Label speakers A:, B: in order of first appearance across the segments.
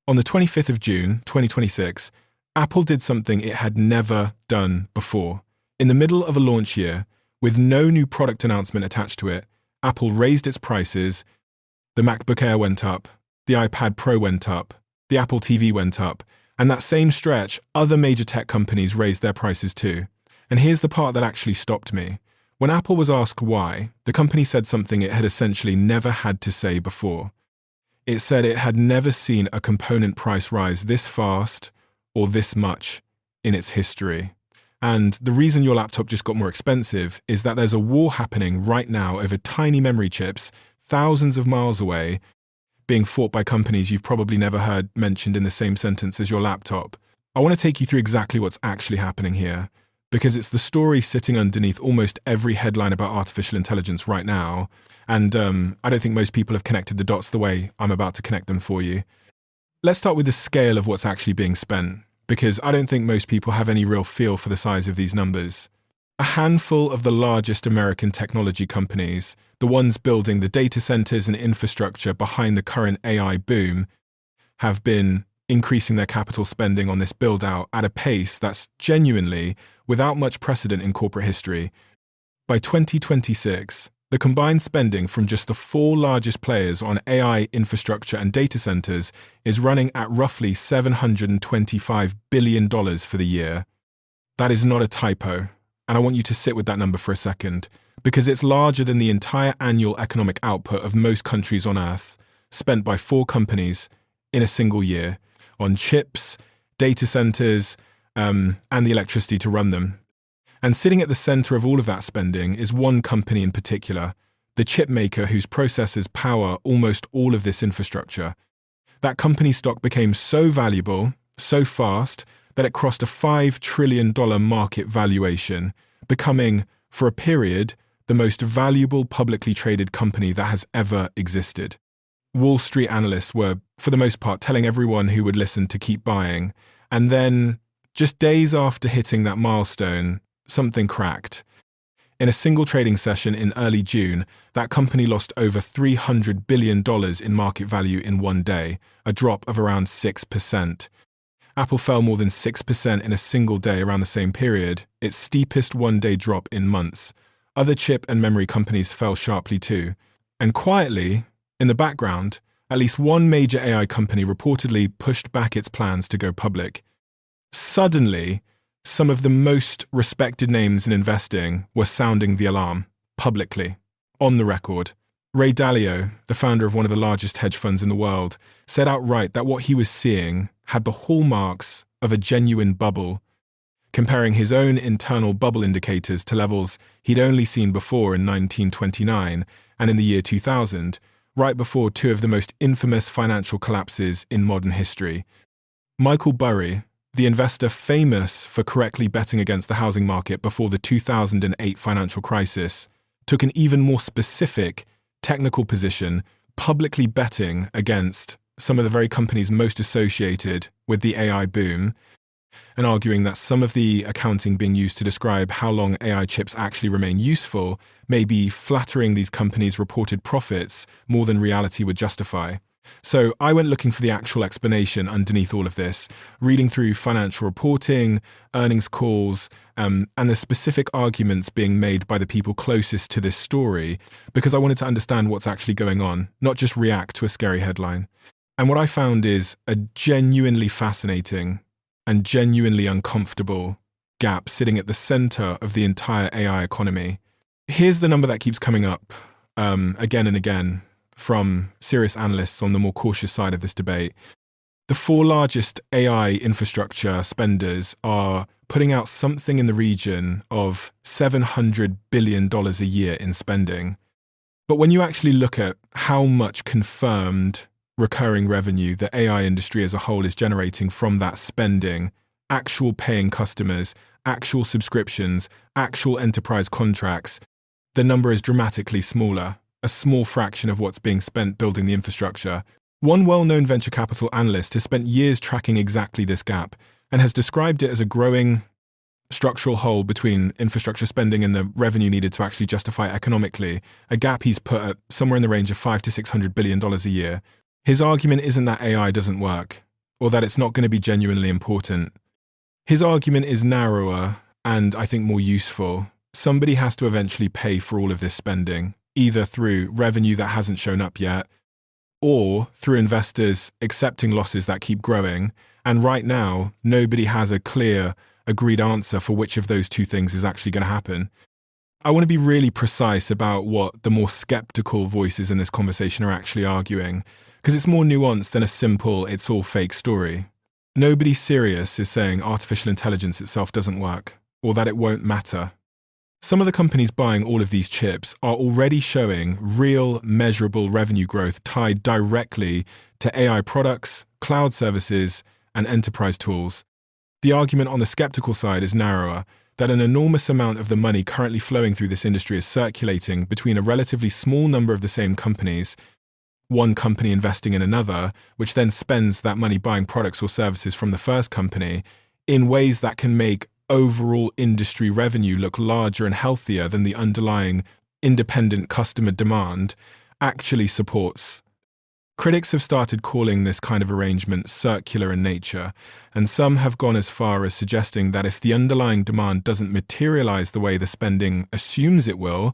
A: On the 25th of June, 2026, Apple did something it had never done before. In the middle of a launch year, with no new product announcement attached to it, Apple raised its prices. The MacBook Air went up, the iPad Pro went up, the Apple TV went up, and that same stretch, other major tech companies raised their prices too. And here's the part that actually stopped me. When Apple was asked why, the company said something it had essentially never had to say before. It said it had never seen a component price rise this fast or this much in its history. And the reason your laptop just got more expensive is that there's a war happening right now over tiny memory chips, thousands of miles away, being fought by companies you've probably never heard mentioned in the same sentence as your laptop. I want to take you through exactly what's actually happening here, because it's the story sitting underneath almost every headline about artificial intelligence right now, and I don't think most people have connected the dots the way I'm about to connect them for you. Let's start with the scale of what's actually being spent, because I don't think most people have any real feel for the size of these numbers. A handful of the largest American technology companies, the ones building the data centers and infrastructure behind the current AI boom, have been increasing their capital spending on this build-out at a pace that's genuinely without much precedent in corporate history. By 2026, the combined spending from just the 4 largest players on AI infrastructure and data centers is running at roughly $725 billion for the year. That is not a typo, and I want you to sit with that number for a second, because it's larger than the entire annual economic output of most countries on Earth, spent by 4 companies in a single year, on chips, data centers, and the electricity to run them. And sitting at the center of all of that spending is one company in particular, the chip maker whose processors power almost all of this infrastructure. That company's stock became so valuable, so fast, that it crossed a $5 trillion market valuation, becoming, for a period, the most valuable publicly traded company that has ever existed. Wall Street analysts were, for the most part, telling everyone who would listen to keep buying, and then, just days after hitting that milestone, something cracked. In a single trading session in early June, that company lost over $300 billion in market value in one day, a drop of around 6%. Apple fell more than 6% in a single day around the same period, its steepest one-day drop in months. Other chip and memory companies fell sharply too. And quietly, in the background, at least one major AI company reportedly pushed back its plans to go public. Suddenly, some of the most respected names in investing were sounding the alarm, publicly, on the record. Ray Dalio, the founder of one of the largest hedge funds in the world, said outright that what he was seeing had the hallmarks of a genuine bubble, comparing his own internal bubble indicators to levels he'd only seen before in 1929 and in the year 2000, right before 2 of the most infamous financial collapses in modern history. Michael Burry, the investor famous for correctly betting against the housing market before the 2008 financial crisis, took an even more specific, technical position, publicly betting against some of the very companies most associated with the AI boom, and arguing that some of the accounting being used to describe how long AI chips actually remain useful may be flattering these companies' reported profits more than reality would justify. So I went looking for the actual explanation underneath all of this, reading through financial reporting, earnings calls, and the specific arguments being made by the people closest to this story, because I wanted to understand what's actually going on, not just react to a scary headline. And what I found is a genuinely fascinating and genuinely uncomfortable gap sitting at the center of the entire AI economy. Here's the number that keeps coming up again and again from serious analysts on the more cautious side of this debate. The 4 largest AI infrastructure spenders are putting out something in the region of $700 billion a year in spending. But when you actually look at how much confirmed recurring revenue the AI industry as a whole is generating from that spending, actual paying customers, actual subscriptions, actual enterprise contracts, the number is dramatically smaller, a small fraction of what's being spent building the infrastructure. One well-known venture capital analyst has spent years tracking exactly this gap and has described it as a growing structural hole between infrastructure spending and the revenue needed to actually justify economically, a gap he's put at somewhere in the range of $500 to $600 billion a year. His argument isn't that AI doesn't work. or that it's not going to be genuinely important. His argument is narrower and I think more useful. Somebody has to eventually pay for all of this spending, either through revenue that hasn't shown up yet, or through investors accepting losses that keep growing. And right now, nobody has a clear, agreed answer for which of those two things is actually going to happen. I want to be really precise about what the more skeptical voices in this conversation are actually arguing, because it's more nuanced than a simple "it's all fake" story. Nobody serious is saying artificial intelligence itself doesn't work, or that it won't matter. Some of the companies buying all of these chips are already showing real, measurable revenue growth tied directly to AI products, cloud services, and enterprise tools. The argument on the skeptical side is narrower, that an enormous amount of the money currently flowing through this industry is circulating between a relatively small number of the same companies, one company investing in another, which then spends that money buying products or services from the first company in ways that can make overall industry revenue look larger and healthier than the underlying independent customer demand actually supports. Critics have started calling this kind of arrangement circular in nature, and some have gone as far as suggesting that if the underlying demand doesn't materialize the way the spending assumes it will,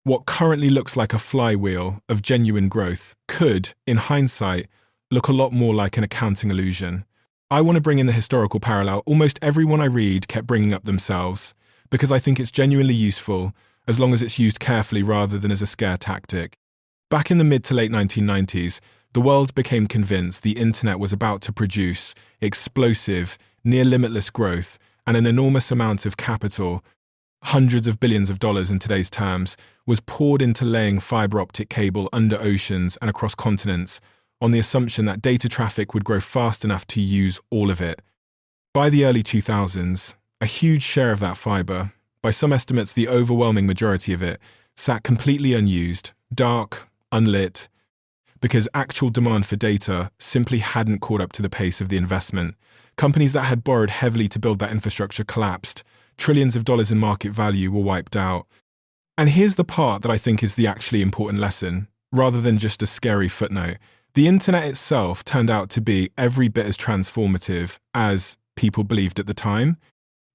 A: what currently looks like a flywheel of genuine growth could, in hindsight, look a lot more like an accounting illusion. I want to bring in the historical parallel almost everyone I read kept bringing up themselves, because I think it's genuinely useful as long as it's used carefully rather than as a scare tactic. Back in the mid to late 1990s, the world became convinced the internet was about to produce explosive, near-limitless growth, and an enormous amount of capital, hundreds of billions of dollars in today's terms, was poured into laying fiber optic cable under oceans and across continents on the assumption that data traffic would grow fast enough to use all of it. By the early 2000s, a huge share of that fiber, by some estimates the overwhelming majority of it, sat completely unused, dark, unlit, because actual demand for data simply hadn't caught up to the pace of the investment. Companies that had borrowed heavily to build that infrastructure collapsed. Trillions of dollars in market value were wiped out. And here's the part that I think is the actually important lesson, rather than just a scary footnote. The internet itself turned out to be every bit as transformative as people believed at the time,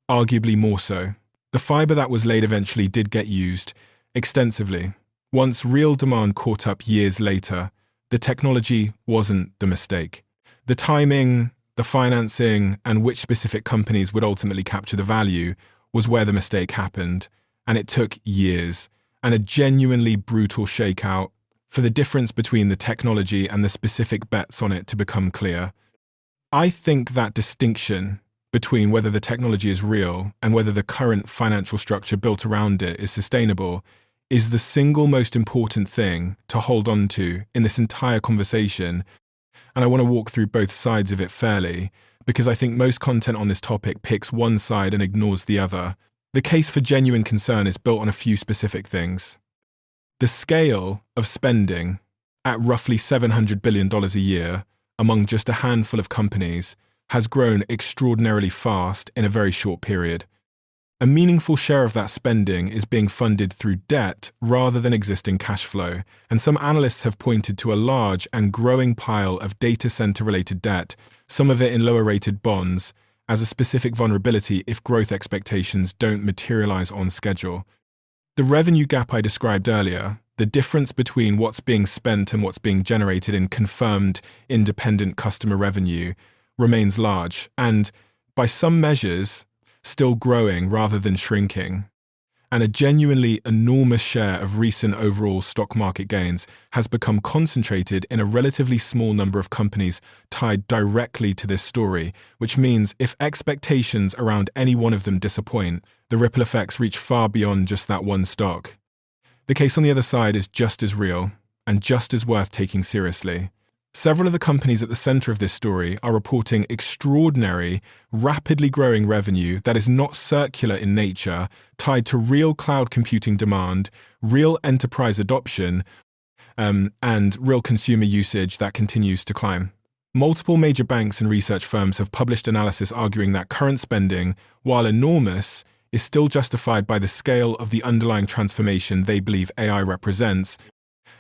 A: arguably more so. The fiber that was laid eventually did get used extensively. Once real demand caught up years later, the technology wasn't the mistake. The timing, the financing, and which specific companies would ultimately capture the value was where the mistake happened, and it took years, and a genuinely brutal shakeout for the difference between the technology and the specific bets on it to become clear. I think that distinction between whether the technology is real and whether the current financial structure built around it is sustainable is the single most important thing to hold on to in this entire conversation, and I want to walk through both sides of it fairly, because I think most content on this topic picks one side and ignores the other. The case for genuine concern is built on a few specific things. The scale of spending at roughly $700 billion a year among just a handful of companies has grown extraordinarily fast in a very short period. A meaningful share of that spending is being funded through debt rather than existing cash flow, and some analysts have pointed to a large and growing pile of data center-related debt, some of it in lower-rated bonds, as a specific vulnerability if growth expectations don't materialize on schedule. The revenue gap I described earlier, the difference between what's being spent and what's being generated in confirmed independent customer revenue, remains large, and, by some measures, still growing rather than shrinking. And a genuinely enormous share of recent overall stock market gains has become concentrated in a relatively small number of companies tied directly to this story, which means if expectations around any one of them disappoint, the ripple effects reach far beyond just that one stock. The case on the other side is just as real and just as worth taking seriously. Several of the companies at the center of this story are reporting extraordinary, rapidly growing revenue that is not circular in nature, tied to real cloud computing demand, real enterprise adoption, and real consumer usage that continues to climb. Multiple major banks and research firms have published analysis arguing that current spending, while enormous, is still justified by the scale of the underlying transformation they believe AI represents,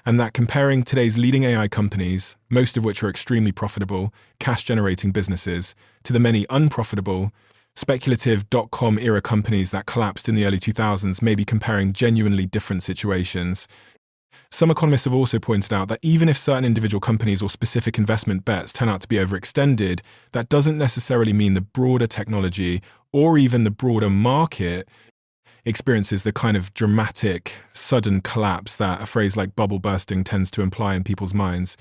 A: and that comparing today's leading AI companies, most of which are extremely profitable, cash-generating businesses, to the many unprofitable, speculative dot-com era companies that collapsed in the early 2000s may be comparing genuinely different situations. Some economists have also pointed out that even if certain individual companies or specific investment bets turn out to be overextended, that doesn't necessarily mean the broader technology or even the broader market experiences the kind of dramatic, sudden collapse that a phrase like bubble bursting tends to imply in people's minds.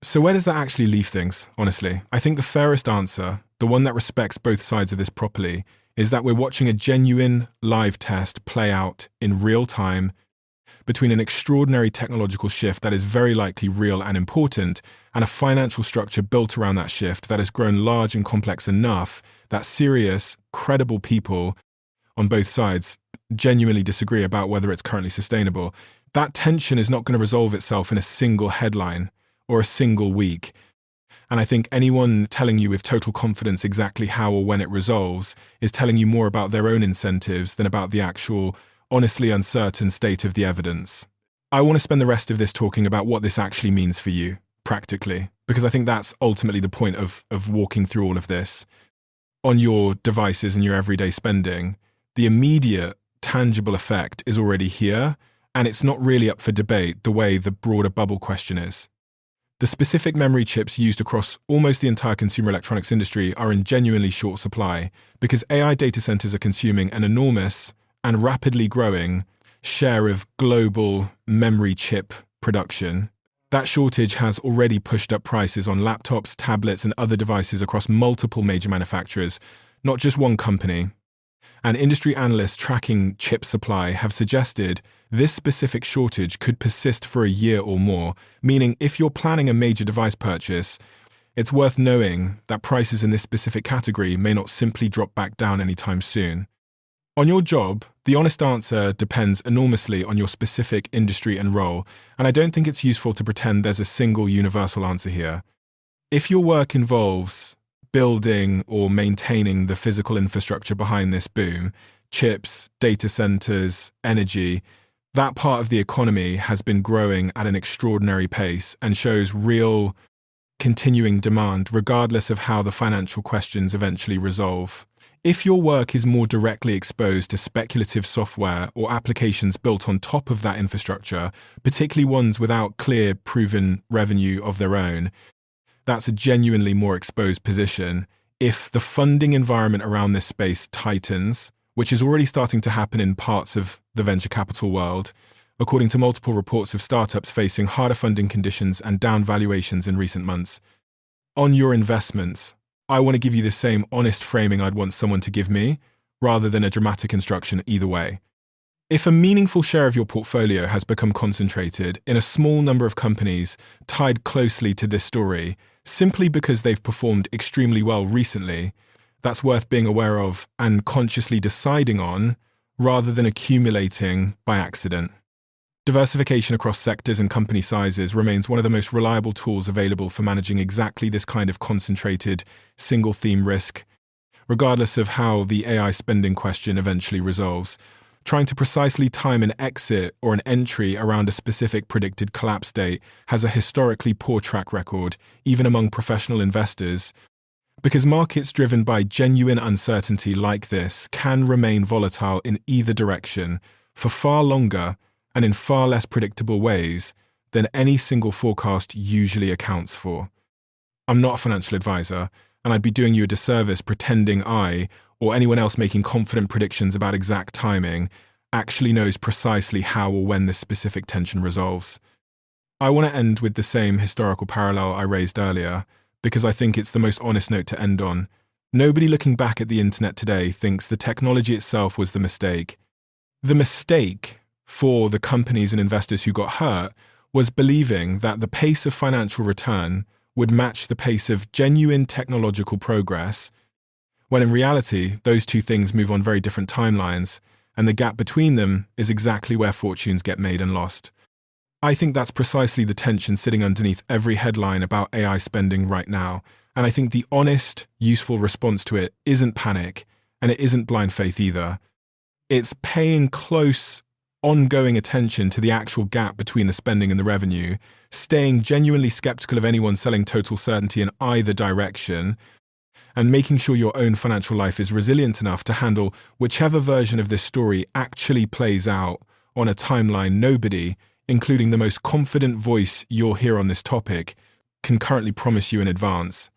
A: So where does that actually leave things, honestly? I think the fairest answer, the one that respects both sides of this properly, is that we're watching a genuine live test play out in real time between an extraordinary technological shift that is very likely real and important, and a financial structure built around that shift that has grown large and complex enough that serious, credible people on both sides genuinely disagree about whether it's currently sustainable. That tension is not going to resolve itself in a single headline or a single week. And I think anyone telling you with total confidence exactly how or when it resolves is telling you more about their own incentives than about the actual, honestly uncertain state of the evidence. I want to spend the rest of this talking about what this actually means for you, practically, because I think that's ultimately the point of walking through all of this. On your devices and your everyday spending, the immediate, tangible effect is already here, and it's not really up for debate the way the broader bubble question is. The specific memory chips used across almost the entire consumer electronics industry are in genuinely short supply because AI data centers are consuming an enormous and rapidly growing share of global memory chip production. That shortage has already pushed up prices on laptops, tablets, and other devices across multiple major manufacturers, not just one company. And industry analysts tracking chip supply have suggested this specific shortage could persist for a year or more, meaning if you're planning a major device purchase, it's worth knowing that prices in this specific category may not simply drop back down anytime soon. On your job, the honest answer depends enormously on your specific industry and role, and I don't think it's useful to pretend there's a single universal answer here. If your work involves building or maintaining the physical infrastructure behind this boom, chips, data centers, energy, that part of the economy has been growing at an extraordinary pace and shows real continuing demand regardless of how the financial questions eventually resolve. If your work is more directly exposed to speculative software or applications built on top of that infrastructure, particularly ones without clear, proven revenue of their own, that's a genuinely more exposed position. If the funding environment around this space tightens, which is already starting to happen in parts of the venture capital world, according to multiple reports of startups facing harder funding conditions and down valuations in recent months. On your investments, I want to give you the same honest framing I'd want someone to give me, rather than a dramatic instruction either way. If a meaningful share of your portfolio has become concentrated in a small number of companies tied closely to this story, simply because they've performed extremely well recently, that's worth being aware of and consciously deciding on, rather than accumulating by accident. Diversification across sectors and company sizes remains one of the most reliable tools available for managing exactly this kind of concentrated, single-theme risk, regardless of how the AI spending question eventually resolves. Trying to precisely time an exit or an entry around a specific predicted collapse date has a historically poor track record, even among professional investors, because markets driven by genuine uncertainty like this can remain volatile in either direction for far longer and in far less predictable ways than any single forecast usually accounts for. I'm not a financial advisor, and I'd be doing you a disservice pretending I, or anyone else making confident predictions about exact timing, actually knows precisely how or when this specific tension resolves. I want to end with the same historical parallel I raised earlier, because I think it's the most honest note to end on. Nobody looking back at the internet today thinks the technology itself was the mistake. The mistake for the companies and investors who got hurt was believing that the pace of financial return would match the pace of genuine technological progress, when in reality, those two things move on very different timelines, and the gap between them is exactly where fortunes get made and lost. I think that's precisely the tension sitting underneath every headline about AI spending right now, and I think the honest, useful response to it isn't panic, and it isn't blind faith either. It's paying close ongoing attention to the actual gap between the spending and the revenue, staying genuinely skeptical of anyone selling total certainty in either direction, and making sure your own financial life is resilient enough to handle whichever version of this story actually plays out on a timeline nobody, including the most confident voice you'll hear on this topic, can currently promise you in advance.